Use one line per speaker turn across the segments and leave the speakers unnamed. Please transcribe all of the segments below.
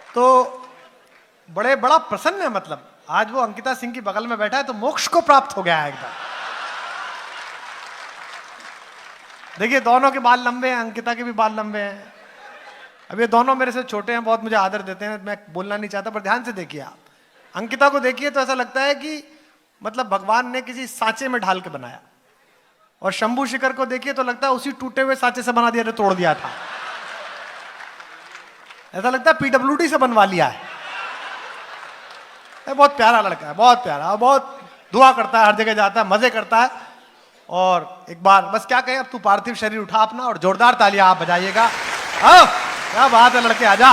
तो बड़ा प्रसन्न है। मतलब आज वो अंकिता सिंह की बगल में बैठा है तो मोक्ष को प्राप्त हो गया है एकदम। देखिए दोनों के बाल लंबे हैं, अंकिता के भी बाल लंबे हैं। अब ये दोनों मेरे से छोटे हैं, बहुत मुझे आदर देते हैं, मैं बोलना नहीं चाहता, पर ध्यान से देखिए आप अंकिता को देखिए तो ऐसा लगता है कि मतलब भगवान ने किसी सांचे में ढाल के बनाया, और शंभू शिखर को देखिए तो लगता है उसी टूटे हुए सांचे से बना दिया जो तोड़ दिया था। ऐसा लगता है पीडब्ल्यूडी से बनवा लिया है। बहुत प्यारा लड़का है, बहुत प्यारा, बहुत दुआ करता है, हर जगह जाता है, मजे करता है। और एक बार बस क्या कहें, अब तू पार्थिव शरीर उठा अपना और जोरदार तालियां आप बजाइएगा। क्या बात है लड़के, आजा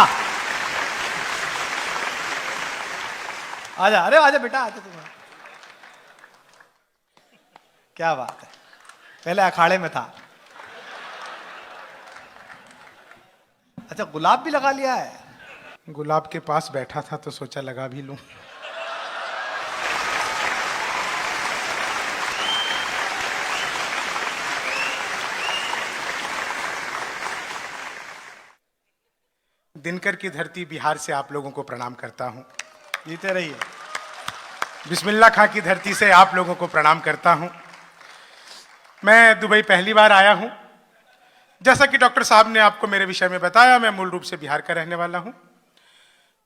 आजा, अरे आजा बेटा आजा तुम। क्या बात है, पहले अखाड़े में था। अच्छा गुलाब भी लगा लिया है?
गुलाब के पास बैठा था तो सोचा लगा भी लूं। दिनकर की धरती बिहार से आप लोगों को प्रणाम करता हूं।
जीते रहिए।
बिस्मिल्लाह खां की धरती से आप लोगों को प्रणाम करता हूं। मैं दुबई पहली बार आया हूं। जैसा कि डॉक्टर साहब ने आपको मेरे विषय में बताया, मैं मूल रूप से बिहार का रहने वाला हूं।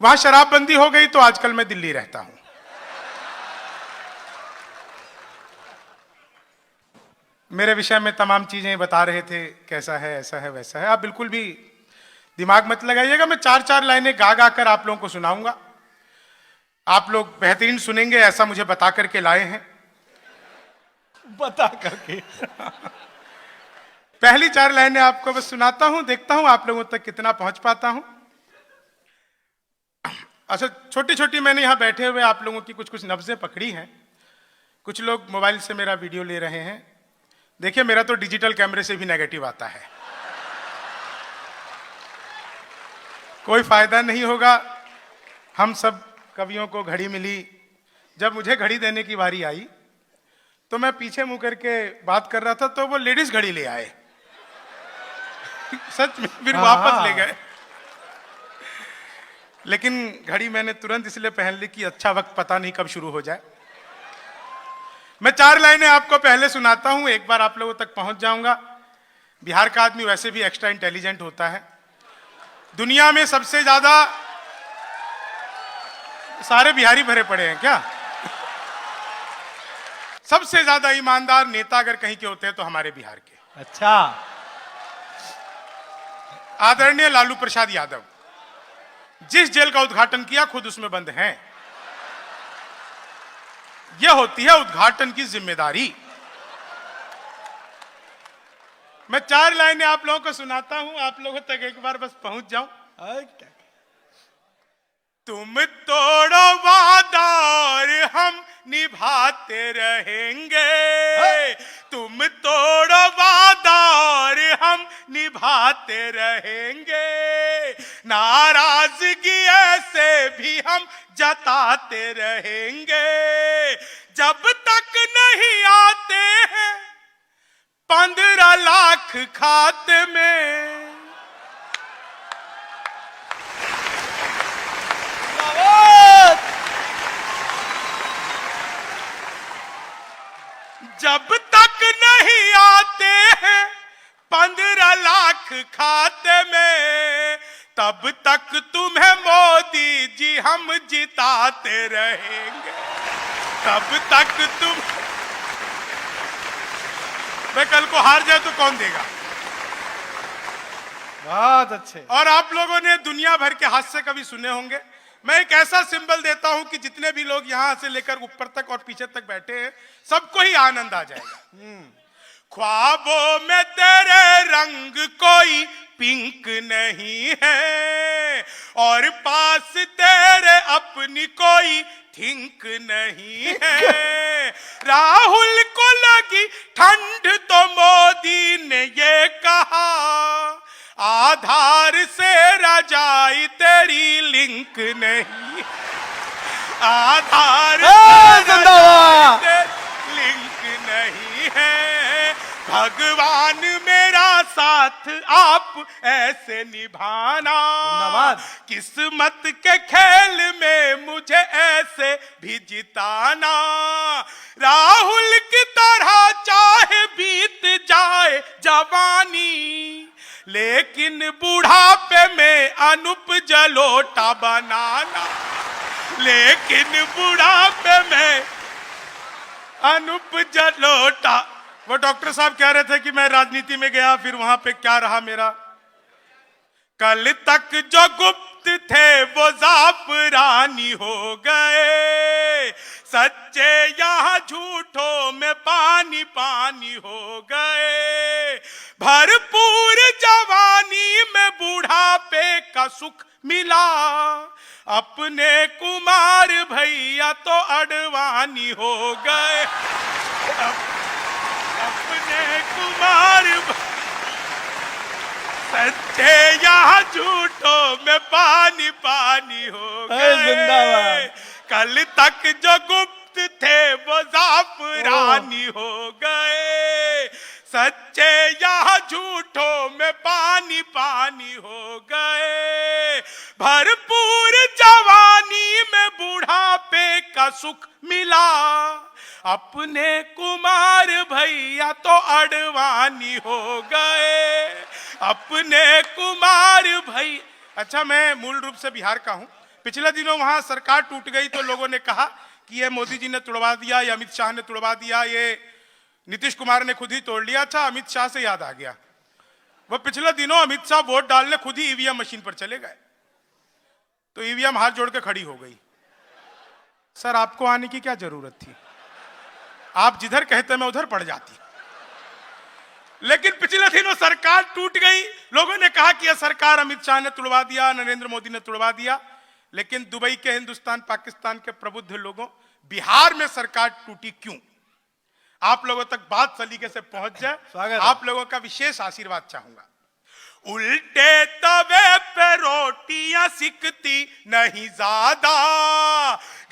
वहां शराबबंदी हो गई तो आजकल मैं दिल्ली रहता हूं। मेरे विषय में तमाम चीजें बता रहे थे, कैसा है, ऐसा है, वैसा है। आप बिल्कुल भी दिमाग मत लगाइएगा, मैं 4-4 लाइनें गा गा कर आप लोगों को सुनाऊंगा। आप लोग बेहतरीन सुनेंगे ऐसा मुझे बता करके लाए हैं।
बता करके
पहली 4 लाइनें आपको बस सुनाता हूं, देखता हूं आप लोगों तक कितना पहुंच पाता हूं। अच्छा, छोटी छोटी मैंने यहां बैठे हुए आप लोगों की कुछ कुछ नब्जें पकड़ी हैं। कुछ लोग मोबाइल से मेरा वीडियो ले रहे हैं। देखिए मेरा तो डिजिटल कैमरे से भी नेगेटिव आता है, कोई फायदा नहीं होगा। हम सब कवियों को घड़ी मिली, जब मुझे घड़ी देने की बारी आई तो मैं पीछे मुंह करके बात कर रहा था तो वो लेडीज घड़ी ले आए। सच में फिर वापस ले गए। लेकिन घड़ी मैंने तुरंत इसलिए पहन ली कि अच्छा वक्त पता नहीं कब शुरू हो जाए। मैं 4 लाइनें आपको पहले सुनाता हूं, एक बार आप लोगों तक पहुंच जाऊंगा। बिहार का आदमी वैसे भी एक्स्ट्रा इंटेलिजेंट होता है। दुनिया में सबसे ज्यादा सारे बिहारी भरे पड़े हैं क्या? सबसे ज्यादा ईमानदार नेता अगर कहीं के होते हैं तो हमारे बिहार के।
अच्छा,
आदरणीय लालू प्रसाद यादव जिस जेल का उद्घाटन किया खुद उसमें बंद हैं। यह होती है उद्घाटन की जिम्मेदारी। मैं 4 लाइनें आप लोगों को सुनाता हूं, आप लोगों तक एक बार बस पहुंच जाऊं। तुम तोड़ो वादा और हम निभाते रहेंगे। तुम तोड़ो वादा और हम निभाते रहेंगे। नाराजगी ऐसे भी हम जताते रहेंगे। जब तक नहीं आते हैं 15 लाख खाते में। जब तक नहीं आते हैं 15 लाख खाते में, तब तक तुम्हें मोदी जी हम जिताते रहेंगे। तब तक तुम, मैं कल को हार जाए तो कौन देगा?
बहुत अच्छे।
और आप लोगों ने दुनिया भर के हास्य कभी सुने होंगे। मैं एक ऐसा सिंबल देता हूं कि जितने भी लोग यहां से लेकर ऊपर तक और पीछे तक बैठे हैं सबको ही आनंद आ जाएगा। ख्वाबों में तेरे रंग कोई पिंक नहीं है, और पास तेरे अपनी कोई थिंक नहीं है। राहुल को लगी ठंड तो मोदी ने ये कहा, आधार से रजाई तेरी लिंक नहीं। आधार से रजाई लिंक नहीं है। भगवान मेरा साथ आप ऐसे निभाना,
धन्यवाद।
किस्मत के खेल में मुझे ऐसे भी जिताना, राहुल की तरह चाहे बीत जाए जवानी, लेकिन बुढ़ापे में अनूप जलोटा बनाना, लेकिन बुढ़ापे में अनूप जलोटा। वो डॉक्टर साहब कह रहे थे कि मैं राजनीति में गया, फिर वहां पे क्या रहा मेरा, कल तक जो गुप्त थे वो जाफरानी हो गए, सच्चे यहाँ झूठों में पानी पानी हो गए, भरपूर जवानी में बुढ़ापे का सुख मिला, अपने कुमार भैया तो अडवाणी हो गए, अपने कुमार सच्चे यहाँ झूठों में पानी पानी हो गए, कल तक जो गुप्त थे वो जाफरानी हो गए, सच्चे यहाँ झूठों में पानी पानी हो गए, भरपूर जवानी में बुढ़ापे का सुख मिला, अपने कुमार भैया तो अडवाणी हो गए, अपने कुमार भैया। अच्छा, मैं मूल रूप से बिहार का हूं। पिछले दिनों वहां सरकार टूट गई तो लोगों ने कहा कि ये मोदी जी ने तुड़वा दिया, ये अमित शाह ने तुड़वा दिया, ये नीतीश कुमार ने खुद ही तोड़ लिया। अच्छा, अमित शाह से याद आ गया, वो पिछले दिनों अमित शाह वोट डालने खुद ही ईवीएम मशीन पर चले गए, तो ईवीएम हाथ जोड़ के खड़ी हो गई। सर, आपको आने की क्या जरूरत थी, आप जिधर कहते मैं उधर पड़ जाती। लेकिन पिछले दिनों सरकार टूट गई, लोगों ने कहा कि यह सरकार अमित शाह ने तुड़वा दिया, नरेंद्र मोदी ने तुड़वा दिया। लेकिन दुबई के हिंदुस्तान पाकिस्तान के प्रबुद्ध लोगों, बिहार में सरकार टूटी क्यों, आप लोगों तक बात सलीके से पहुंच जाए, आप लोगों का विशेष आशीर्वाद चाहूंगा। उल्टे तवे पे रोटियां सिकती नहीं ज्यादा,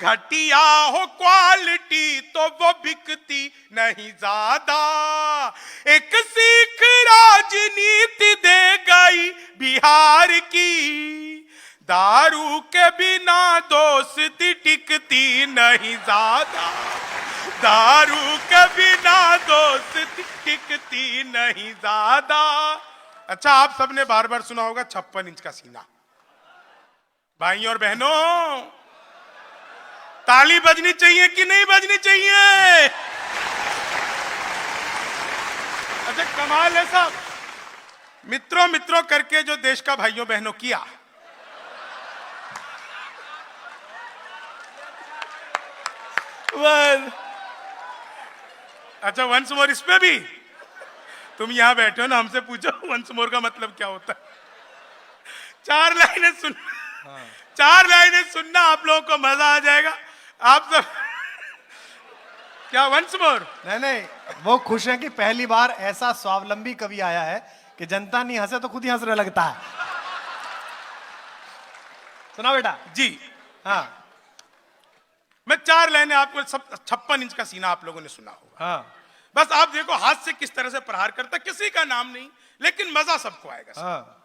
घटिया हो क्वालिटी तो वो बिकती नहीं ज्यादा, एक सीख राजनीति दे गई बिहार की, दारू के बिना दोस्ती टिकती नहीं ज्यादा, दारू के बिना दोस्ती टिकती नहीं ज्यादा। अच्छा, आप सबने बार बार सुना होगा 56 इंच का सीना। भाई और बहनों, ताली बजनी चाहिए कि नहीं बजनी चाहिए? अच्छा, कमाल है साहब, मित्रों मित्रों करके जो देश का भाइयों बहनों किया, अच्छा वंस मोर इस पे भी तुम यहां बैठे हो ना, हमसे पूछो वंस मोर का मतलब क्या होता है। 4 लाइनें सुन, 4 लाइनें सुनना, आप लोगों को मजा आ जाएगा। आप सब क्या वंस मोर?
नहीं, वो खुश हैं कि पहली बार ऐसा स्वावलंबी कवि आया है कि जनता नहीं हंसे तो खुद ही हंसने लगता है। सुना बेटा
जी।
हाँ,
मैं 4 लाइनें आपको, सब 56 इंच का सीना आप लोगों ने सुना होगा।
हाँ,
बस आप देखो हाथ से किस तरह से प्रहार करता, किसी का नाम नहीं, लेकिन मजा सबको आएगा।
हाँ।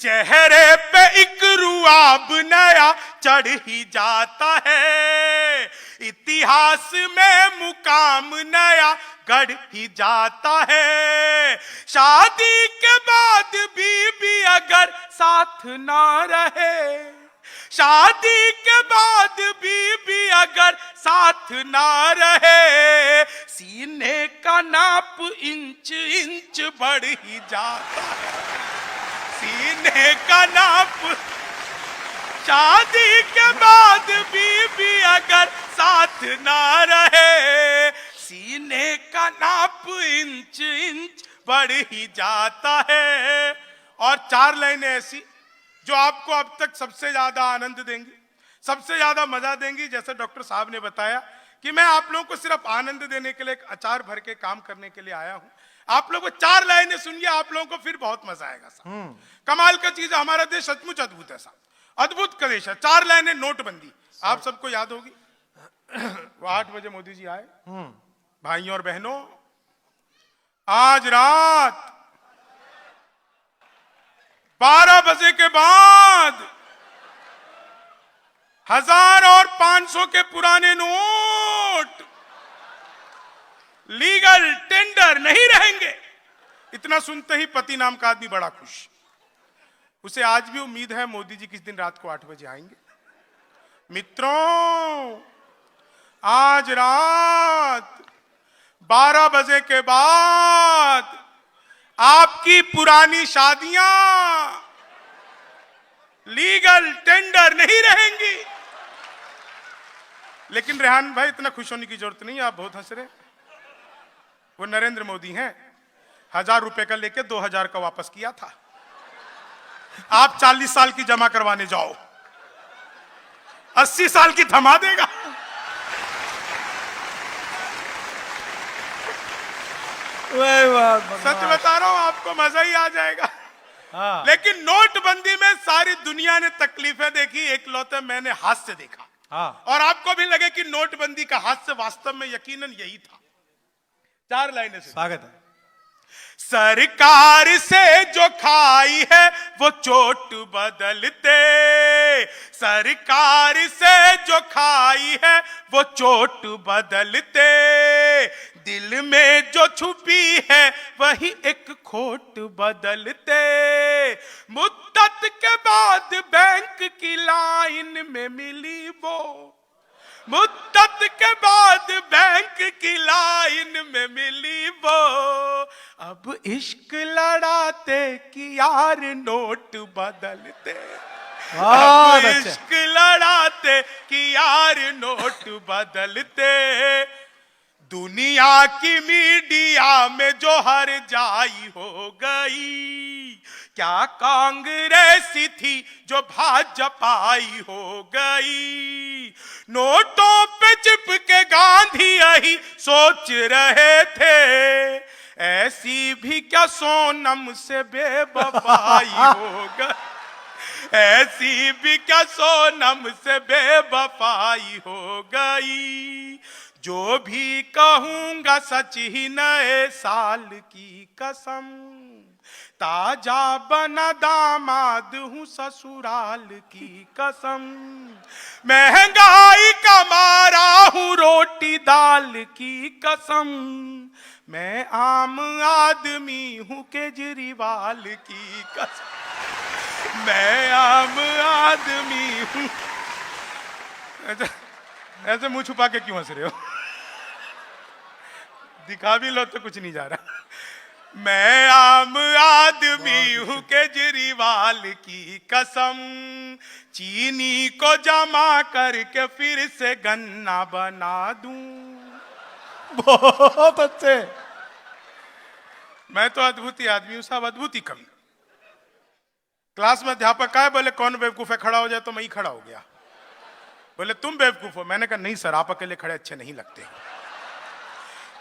चेहरे पे एक रुआब नया चढ़ ही जाता है, इतिहास में मुकाम नया गढ़ ही जाता है, शादी के बाद बीबी अगर साथ ना रहे, शादी के बाद बीबी अगर साथ ना रहे, सीने का नाप इंच इंच बढ़ ही जाता है, सीने का नाप, शादी के बाद बीबी अगर साथ ना रहे, सीने का नाप इंच इंच बढ़ ही जाता है। और 4 लाइनें ऐसी जो आपको अब तक सबसे ज्यादा आनंद देंगी, सबसे ज्यादा मजा देंगी। जैसे डॉक्टर साहब ने बताया कि मैं आप लोगों को सिर्फ आनंद देने के लिए, एक अचार भर के काम करने के लिए आया हूं। आप लोगों को 4 लाइनें सुनिए, आप लोगों को फिर बहुत मजा आएगा साहब। कमाल का चीज है, हमारा देश सचमुच अद्भुत है साहब, अद्भुत का देश है। 4 लाइनें नोटबंदी, आप सबको याद होगी। वो 8 बजे मोदी जी आए। भाइयों और बहनों, आज रात 12 बजे के बाद 1000 और 500 के पुराने नोट लीगल टेंडर नहीं रहेंगे। इतना सुनते ही पति नाम का आदमी बड़ा खुश। उसे आज भी उम्मीद है मोदी जी किस दिन रात को 8 बजे आएंगे। मित्रों, आज रात 12 बजे के बाद आपकी पुरानी शादियां लीगल टेंडर नहीं रहेंगी। लेकिन रेहान भाई, इतना खुश होने की जरूरत नहीं, आप बहुत हंस रहे। वो नरेंद्र मोदी हैं, 1000 रुपए का लेके 2000 का वापस किया था। आप 40 साल की जमा करवाने जाओ, 80 साल की थमा देगा। सच बता रहा हूं, आपको मजा ही आ जाएगा।
हाँ।
लेकिन नोटबंदी में सारी दुनिया ने तकलीफें देखी, एकलौते मैंने हास्य देखा।
हाँ।
और आपको भी लगे कि नोटबंदी का हास्य वास्तव में यकीनन यही था। 4 लाइनें से
स्वागत है।
सरकार से जो खाई है वो चोट बदलते, सरकार से जो खाई है वो चोट बदलते, दिल में जो छुपी है वही एक खोट बदलते। मुद्दत के बाद बैंक की लाइन में मिली वो, मुद्दत के बाद बैंक की लाइन में मिली वो, अब इश्क लड़ाते कि यार नोट बदलते, अब इश्क लड़ाते कि यार नोट बदलते। दुनिया की मीडिया में जो हर जाई हो गई, क्या कांग्रेसी थी जो भाजपाई हो गई। नोटों पे चिपके गांधी यही सोच रहे थे, ऐसी भी क्या सोनम से बेवफाई हो गई, ऐसी भी क्या सोनम से बेवफाई हो गई। जो भी कहूंगा सच ही नए साल की कसम, ताजा बना दामाद हूं ससुराल की कसम। महंगाई का मारा हूं रोटी दाल की कसम, मैं आम आदमी हूं केजरीवाल की कसम, मैं आम आदमी हूं। ऐसे मुंह छुपा के क्यों हंस रहे हो? दिखा भी लो तो कुछ नहीं जा रहा। मैं आम आदमी हूं केजरीवाल की कसम, चीनी को जमा करके फिर से गन्ना बना दूं।
बहुत अच्छे।
मैं तो अद्भुत ही आदमी हूं साहब, अद्भुत ही कम। क्लास में अध्यापक का है, बोले कौन बेवकूफ है, खड़ा हो जाए, तो मैं ही खड़ा हो गया। बोले तुम बेवकूफ हो। मैंने कहा नहीं सर, आप अकेले खड़े अच्छे नहीं लगते।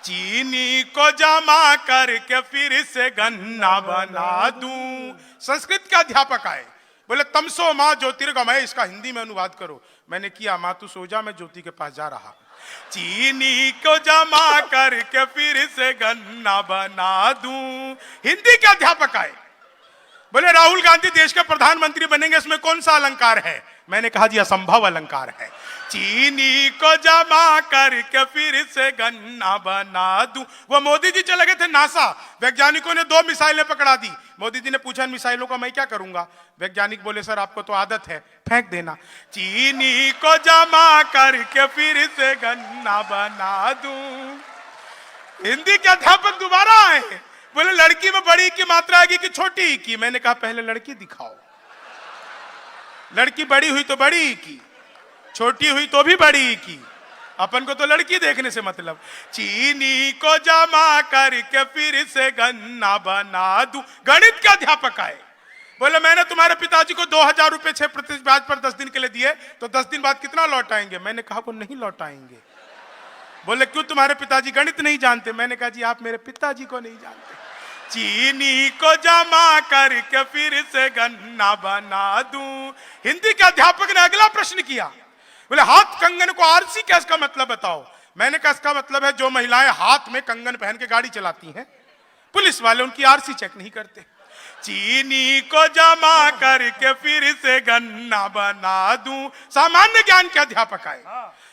चीनी को जमा करके फिर से गन्ना बना दूं। संस्कृत का अध्यापक आए, बोले तमसो माँ ज्योतिर्गमय, इसका हिंदी में अनुवाद करो। मैंने किया, माँ तू सो जा, मैं ज्योति के पास जा रहा। चीनी को जमा करके फिर से गन्ना बना दूं। हिंदी के अध्यापक आए, बोले राहुल गांधी देश के प्रधानमंत्री बनेंगे, इसमें कौन सा अलंकार है? मैंने कहा जी असंभव अलंकार है। चीनी को जमा करके फिर से गन्ना बना दूं। वो मोदी जी चले गए थे नासा, वैज्ञानिकों ने 2 मिसाइलें पकड़ा दी। मोदी जी ने पूछा इन मिसाइलों का मैं क्या करूंगा? वैज्ञानिक बोले सर आपको तो आदत है, फेंक देना। चीनी को जमा करके फिर से गन्ना बना दूं। हिंदी के अध्यापक दोबारा आए, बोले लड़की में बड़ी की मात्रा आएगी कि छोटी की? मैंने कहा पहले लड़की दिखाओ। लड़की बड़ी हुई तो बड़ी की, छोटी हुई तो भी बड़ी की, अपन को तो लड़की देखने से मतलब। चीनी को जमा करके फिर से गन्ना बना दूं। गणित के अध्यापक आए, बोले मैंने तुम्हारे पिताजी को 2000 रुपए 6% ब्याज पर 10 दिन के लिए दिए, तो 10 दिन बाद कितना लौटाएंगे? मैंने कहा वो नहीं लौटाएंगे। बोले क्यों, तुम्हारे पिताजी गणित नहीं जानते? मैंने कहा जी आप मेरे पिताजी को नहीं जानते। चीनी को जमा करके फिर से गन्ना बना दूं। हिंदी के अध्यापक ने अगला प्रश्न किया, बोले हाथ कंगन को आरसी क्या इसका मतलब बताओ? मैंने कहा इसका मतलब है जो महिलाएं हाथ में कंगन पहन के गाड़ी चलाती हैं पुलिस वाले उनकी आरसी चेक नहीं करते। चीनी को जमा करके फिर से गन्ना बना दूं। सामान्य ज्ञान के अध्यापक आए,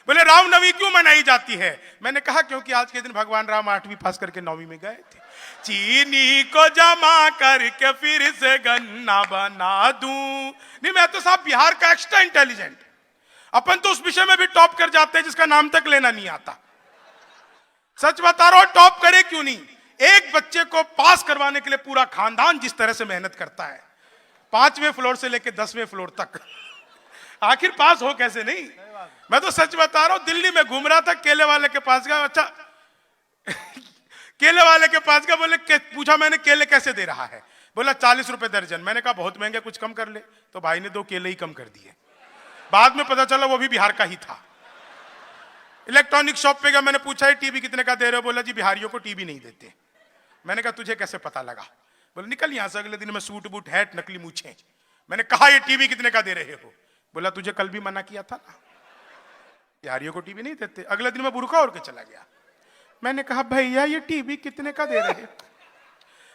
बोले रामनवमी क्यों मनाई जाती है? मैंने कहा क्योंकि आज के दिन भगवान राम 8वीं पास करके 9वीं में गए थे। चीनी को जमा करके फिर से गन्ना बना दूं। नहीं, मैं तो साहब बिहार का एक्स्ट्रा इंटेलिजेंट, अपन तो उस विषय में भी टॉप कर जाते हैं जिसका नाम तक लेना नहीं आता। सच बता रहा हूं, टॉप करे क्यों नहीं? एक बच्चे को पास करवाने के लिए पूरा खानदान जिस तरह से मेहनत करता है, 5वें फ्लोर से लेकर 10वें फ्लोर तक, आखिर पास हो कैसे नहीं? मैं तो सच बता रहा हूं, दिल्ली में घूम रहा था, केले वाले के पास गया। अच्छा केले वाले के पास गया, बोले पूछा मैंने केले कैसे दे रहा है? बोला 40 रुपए दर्जन। मैंने कहा बहुत महंगे, कुछ कम कर ले। तो भाई ने 2 केले ही कम कर दिए। बाद में पता चला वो भी बिहार का ही था। इलेक्ट्रॉनिक शॉप पे गया, मैंने पूछा ये टीवी कितने का दे रहे हो? बोला जी बिहारियों को टीवी नहीं देते। मैंने कहा तुझे कैसे पता लगा? बोले निकल यहां से। अगले दिन में सूट बूट हैट नकली मूछें। मैंने कहा ये टीवी कितने का दे रहे हो? बोला तुझे कल भी मना किया था ना, बिहारियों को टीवी नहीं देते। अगले दिन में बुरखा ओढ़ के चला गया। मैंने कहा भैया ये टीवी कितने का दे रहे?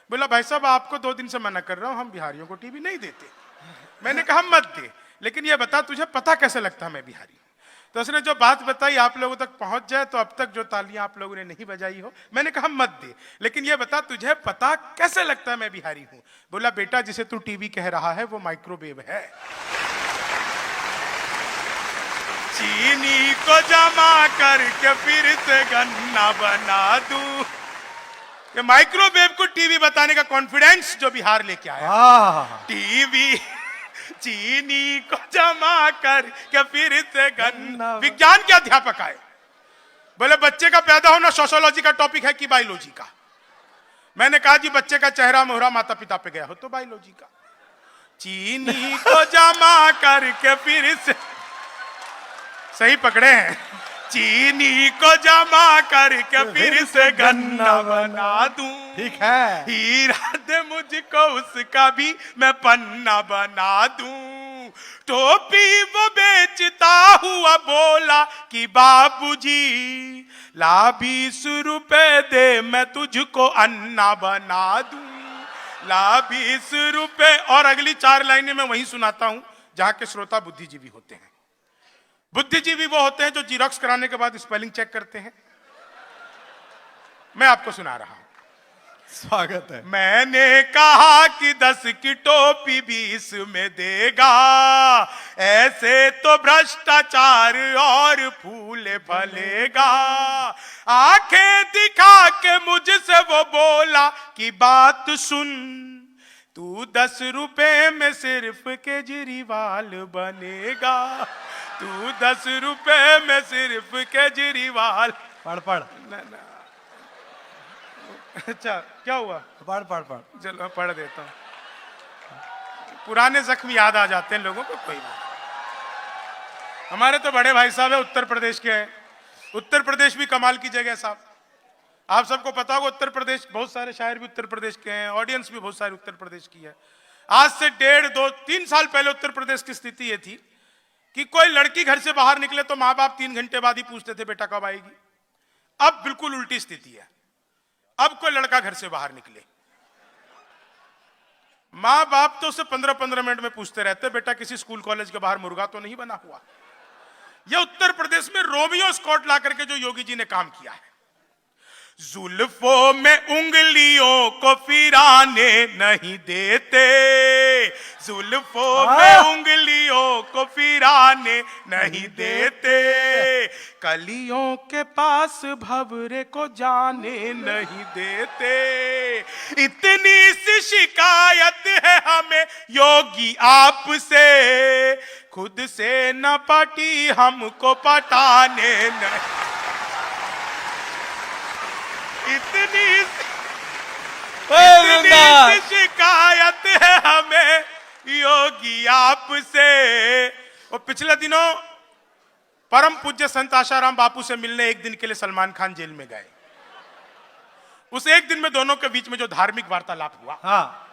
बोला भाई साहब आपको 2 दिन से मना कर रहा हूं, हम बिहारियों को टीवी नहीं देते। मैंने कहा मत दे, लेकिन ये बता तुझे पता कैसे लगता मैं बिहारी? तो उसने जो बात बताई आप लोगों तक पहुंच जाए, तो अब तक जो तालियां आप लोगों ने नहीं बजाई हो। मैंने कहा मत दे, लेकिन ये बता तुझे पता कैसे लगता है मैं बिहारी हूं? बोला बेटा जिसे तू टीवी कह रहा है वो माइक्रोवेव है। चीनी को जमा करके फिर से गन्ना बना दूं। ये माइक्रोवेव को टीवी बताने का कॉन्फिडेंस जो बिहार लेके आया। टीवी चीनी को जमा कर के फिर से गन्ना। विज्ञान के अध्यापक आए, बोले बच्चे का पैदा होना सोशियोलॉजी का टॉपिक है कि बायोलॉजी का? मैंने कहा जी बच्चे का चेहरा मोहरा माता पिता पे गया हो तो बायोलॉजी का। चीनी को जमा करके फिर से, सही पकड़े हैं, चीनी को जमा करके फिर से गन्ना बना दूं।
ठीक है।
हीरा दे मुझको उसका भी मैं पन्ना बना दूं। टोपी वो बेचता हुआ बोला कि बाबूजी ला 20 रुपए दे मैं तुझको अन्ना बना दूं। ला 20 रुपए। और अगली 4 लाइनें मैं वहीं सुनाता हूं जहां के श्रोता बुद्धिजीवी होते हैं। बुद्धिजीवी वो होते हैं जो जीरोक्स कराने के बाद स्पेलिंग चेक करते हैं। मैं आपको सुना रहा हूं।
स्वागत है।
मैंने कहा कि 10 की टोपी 20 में देगा, ऐसे तो भ्रष्टाचार और फूले फलेगा। आंखें दिखा के मुझसे वो बोला कि बात सुन, तू 10 रुपए में सिर्फ केजरीवाल बनेगा। तू 10 रुपए में सिर्फ केजरीवाल।
पढ़।
अच्छा क्या हुआ?
पढ़।
चलो पढ़ देता हूं। पुराने जख्म याद आ जाते हैं लोगों को। कोई बात। हमारे तो बड़े भाई साहब है, उत्तर प्रदेश के हैं। उत्तर प्रदेश भी कमाल की जगह है साहब। आप सबको पता होगा उत्तर प्रदेश, बहुत सारे शायर भी उत्तर प्रदेश के हैं, ऑडियंस भी बहुत सारी उत्तर प्रदेश की है। आज से 1.5, 2, 3 साल पहले उत्तर प्रदेश की स्थिति ये थी कि कोई लड़की घर से बाहर निकले तो माँ बाप 3 घंटे बाद ही पूछते थे बेटा कब आएगी। अब बिल्कुल उल्टी स्थिति है। अब कोई लड़का घर से बाहर निकले, माँ बाप तो उसे 15-15 मिनट में पूछते रहते बेटा किसी स्कूल कॉलेज के बाहर मुर्गा तो नहीं बना हुआ। यह उत्तर प्रदेश में रोमियो स्कॉट ला करके जो योगी जी ने काम किया है। जुल्फों में उंगलियों को फिराने नहीं देते, जुल्फों में उंगलियों को फिराने नहीं देते, कलियों के पास भंवरे को जाने नहीं देते। इतनी सी शिकायत है हमें योगी आपसे, खुद से न पटी हमको पटाने नहीं। इतनी सी शिकायत है हमें योगी आपसे। और पिछले दिनों परम पूज्य संत आशाराम बापू से मिलने एक दिन के लिए सलमान खान जेल में गए। उस एक दिन में दोनों के बीच में जो धार्मिक वार्तालाप हुआ,
हाँ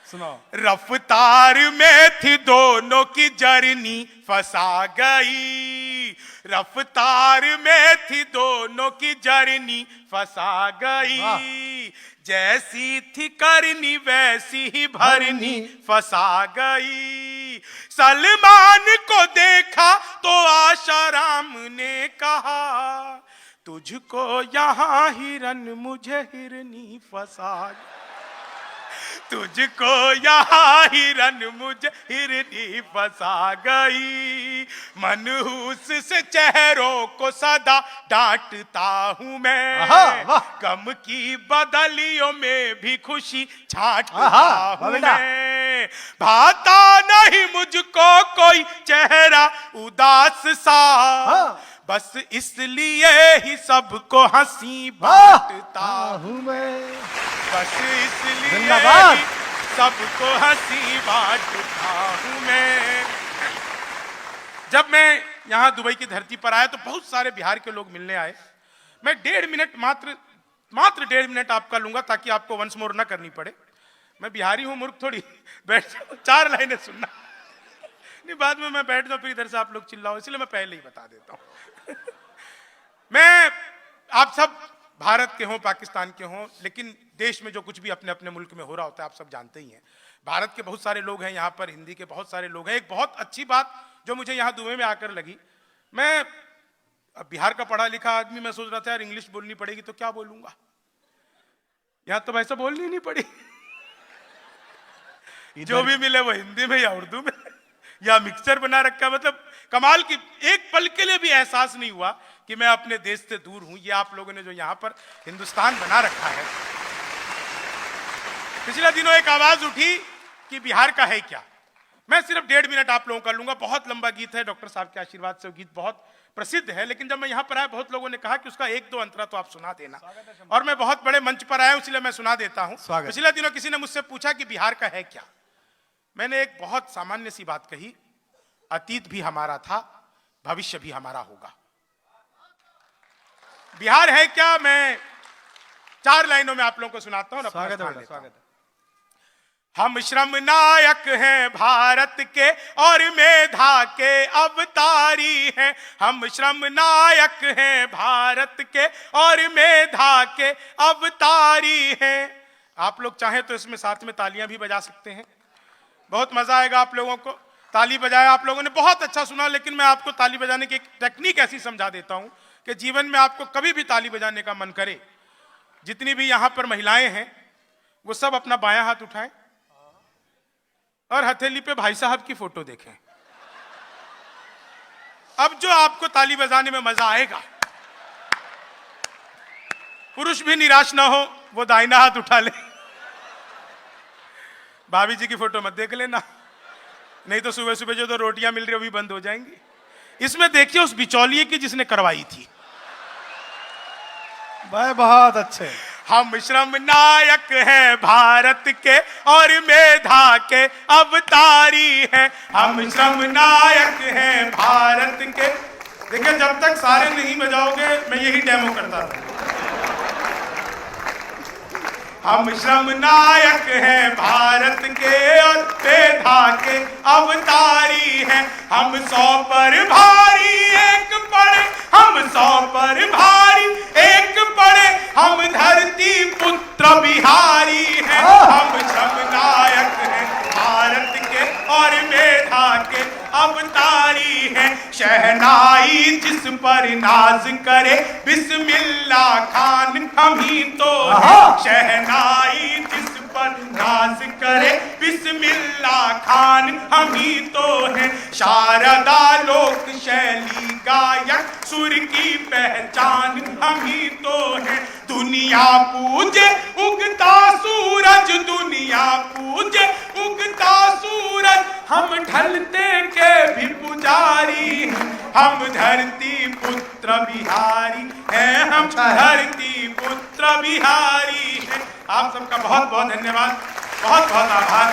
सुनाओ।
रफ्तार में थी दोनों की जर्नी फंसा गई, रफ्तार में थी दोनों की जर्नी फंसा गई। जैसी थी करनी वैसी ही भरनी फंसा गई। सलमान को देखा तो आशाराम ने कहा, तुझको यहाँ हिरन मुझे हिरनी फंसा गई। तुझको यहाँ हिरन मुझे हिरनी फंसा गई। मनहूस से चेहरों को सदा डांटता हूँ मैं, गम की बदलियों में भी खुशी छांटता हूँ मैं। भाता नहीं मुझको कोई चेहरा उदास सा, बस इसलिए ही सबको हंसी बांटता हूँ मैं। बस इसलिए ही सबको हंसी बांटता हूँ मैं। जब मैं यहाँ दुबई की धरती पर आया तो बहुत सारे बिहार के लोग मिलने आए। मैं 1.5 मिनट मात्र 1.5 मिनट आपका लूंगा ताकि आपको वंस मोर ना करनी पड़े। मैं बिहारी हूँ, मूर्ख थोड़ी बैठ जाओ, 4 लाइनें सुनना नहीं, बाद में मैं बैठ जाऊँ फिर इधर से आप लोग चिल्लाओ, इसलिए मैं पहले ही बता देता हूँ। मैं आप सब भारत के हों, पाकिस्तान के हों, लेकिन देश में जो कुछ भी अपने अपने मुल्क में हो रहा होता है आप सब जानते ही हैं। भारत के बहुत सारे लोग हैं यहाँ पर, हिंदी के बहुत सारे लोग हैं। एक बहुत अच्छी बात जो मुझे यहाँ दुबई में आकर लगी, मैं बिहार का पढ़ा लिखा आदमी, मैं सोच रहा था यार इंग्लिश बोलनी पड़ेगी तो क्या बोलूंगा, यहाँ तो वैसे बोलनी नहीं पड़ी। जो भी मिले वो हिंदी में या उर्दू में या मिक्सचर बना रखा। मतलब कमाल की, एक पल के लिए भी एहसास नहीं हुआ कि मैं अपने देश से दूर हूं। ये आप लोगों ने जो यहाँ पर हिंदुस्तान बना रखा है। पिछले दिनों एक आवाज उठी कि बिहार का है क्या। मैं सिर्फ 1.5 मिनट आप लोगों का लूंगा। बहुत लंबा गीत है, डॉक्टर साहब के आशीर्वाद से वो गीत बहुत प्रसिद्ध है, लेकिन जब मैं यहाँ पर आया बहुत लोगों ने कहा कि उसका 1-2 अंतरा तो आप सुना देना, और मैं बहुत बड़े मंच पर आया इसलिए मैं सुना देता हूँ। पिछले दिनों किसी ने मुझसे पूछा कि बिहार का है क्या। मैंने एक बहुत सामान्य सी बात कही, अतीत भी हमारा था, भविष्य भी हमारा होगा। बिहार है क्या, मैं 4 लाइनों में आप लोगों को सुनाता हूं। स्वागत है। हम श्रम नायक हैं भारत के और मेधा के अवतारी हैं। हम श्रम नायक हैं भारत के और मेधा के अवतारी हैं। आप लोग चाहें तो इसमें साथ में तालियां भी बजा सकते हैं, बहुत मजा आएगा आप लोगों को। ताली बजाया आप लोगों ने, बहुत अच्छा सुना, लेकिन मैं आपको ताली बजाने की एक टेक्निक ऐसी समझा देता हूं कि जीवन में आपको कभी भी ताली बजाने का मन करे, जितनी भी यहां पर महिलाएं हैं वो सब अपना बायां हाथ उठाएं और हथेली पे भाई साहब की फोटो देखें। अब जो आपको ताली बजाने में मजा आएगा, पुरुष भी निराश ना हो, वो दाहिना हाथ उठा ले। भाभी जी की फोटो मत देख लेना, नहीं तो सुबह सुबह जो तो रोटियां मिल रही वो भी बंद हो जाएंगी। इसमें देखिए उस बिचौलिए की जिसने करवाई थी।
भाई बहुत अच्छे।
हम श्रम नायक हैं भारत के और मेधा के अवतारी हैं। हम श्रम नायक हैं भारत के। देखिए जब तक सारे नहीं बजाओगे मैं यही डेमो करता था। हम श्रम नायक हैं भारत के और मेधा के अवतारी हैं। हम 100 पर भारी एक पड़े, हम 100 पर भारी एक पड़े, हम धरती पुत्र बिहारी हैं। हम श्रम नायक हैं भारत के और मेधा के अवतारी हैं। शहनाई जिस पर नाज करे बिस्मिल्ला खान हम ही तो हैं। शहनाई जिस पर नाज करे बिस्मिल्ला खान हम ही तो हैं। शारदा लोक शैली गायक सुर की पहचान हम ही तो हैं। दुनिया पूजे उगता सूरज, दुनिया पूजे उगता सूरज, हम ढलते के भी पुजारी हैं। हम धरती पुत्र बिहारी हैं, हम धरती पुत्र बिहारी हैं। आप सबका बहुत बहुत धन्यवाद, बहुत बहुत आभार।